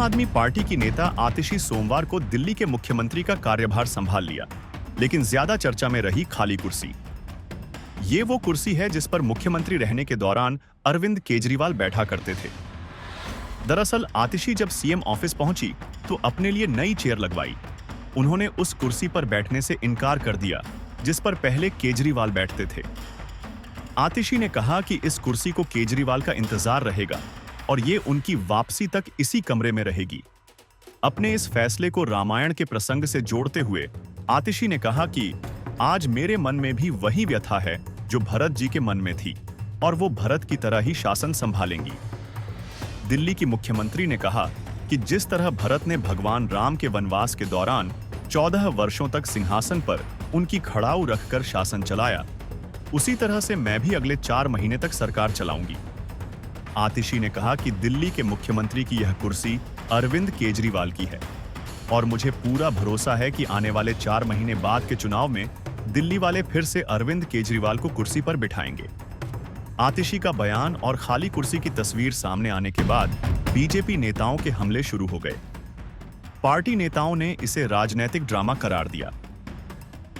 आदमी पार्टी की नेता आतिशी सोमवार को दिल्ली के मुख्यमंत्री का कार्यभार संभाल लिया, लेकिन ज्यादा चर्चा में रही खाली कुर्सी। ये वो कुर्सी है जिस पर मुख्यमंत्री रहने के दौरान अरविंद केजरीवाल बैठा करते थे। दरअसल आतिशी जब सीएम ऑफिस पहुंची तो अपने लिए नई चेयर लगवाई। उन्होंने उस कुर्सी पर बैठने से इनकार कर दिया जिस पर पहले केजरीवाल बैठते थे। आतिशी ने कहा कि इस कुर्सी को केजरीवाल का इंतजार रहेगा और ये उनकी वापसी तक इसी कमरे में रहेगी। अपने इस फैसले को रामायण के प्रसंग से जोड़ते हुए आतिशी ने कहा कि आज मेरे मन में भी वही व्यथा है जो भरत जी के मन में थी और वो भरत की तरह ही शासन संभालेंगी। दिल्ली की मुख्यमंत्री ने कहा कि जिस तरह भरत ने भगवान राम के वनवास के दौरान 14 वर्षों तक सिंहासन पर उनकी खड़ाऊ रखकर शासन चलाया, उसी तरह से मैं भी अगले 4 महीने तक सरकार चलाऊंगी। आतिशी ने कहा कि दिल्ली के मुख्यमंत्री की यह कुर्सी अरविंद केजरीवाल की है और मुझे पूरा भरोसा है कि आने वाले 4 महीने बाद के चुनाव में दिल्ली वाले फिर से अरविंद केजरीवाल को कुर्सी पर बिठाएंगे। आतिशी का बयान और खाली कुर्सी की तस्वीर सामने आने के बाद बीजेपी नेताओं के हमले शुरू हो गए। पार्टी नेताओं ने इसे राजनीतिक ड्रामा करार दिया।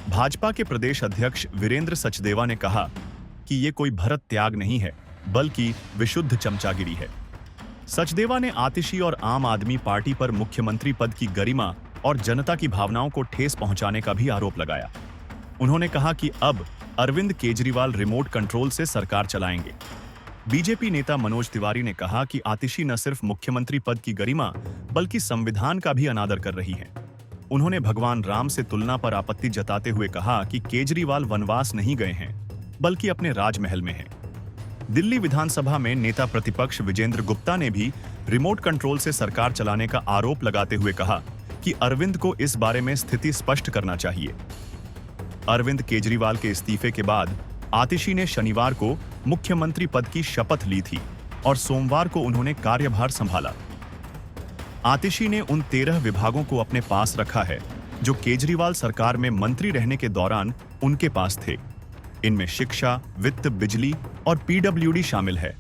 भाजपा के प्रदेश अध्यक्ष वीरेंद्र सचदेवा ने कहा कि ये कोई भरत त्याग नहीं है बल्कि विशुद्ध चमचागिरी है। सचदेवा ने आतिशी और आम आदमी पार्टी पर मुख्यमंत्री पद की गरिमा और जनता की भावनाओं को ठेस पहुंचाने का भी आरोप लगाया। उन्होंने कहा कि अब अरविंद केजरीवाल रिमोट कंट्रोल से सरकार चलाएंगे। बीजेपी नेता मनोज तिवारी ने कहा कि आतिशी न सिर्फ मुख्यमंत्री पद की गरिमा बल्कि संविधान का भी अनादर कर रही है। उन्होंने भगवान राम से तुलना पर आपत्ति जताते हुए कहा कि केजरीवाल वनवास नहीं गए हैं बल्कि अपने राजमहल में हैं। दिल्ली विधानसभा में नेता प्रतिपक्ष विजेंद्र गुप्ता ने भी रिमोट कंट्रोल से सरकार चलाने का आरोप लगाते हुए कहा कि अरविंद को इस बारे में स्थिति स्पष्ट करना चाहिए। अरविंद केजरीवाल के इस्तीफे के बाद आतिशी ने शनिवार को मुख्यमंत्री पद की शपथ ली थी और सोमवार को उन्होंने कार्यभार संभाला। आतिशी ने उन 13 विभागों को अपने पास रखा है जो केजरीवाल सरकार में मंत्री रहने के दौरान उनके पास थे। इनमें शिक्षा, वित्त, बिजली और पीडब्ल्यूडी शामिल है।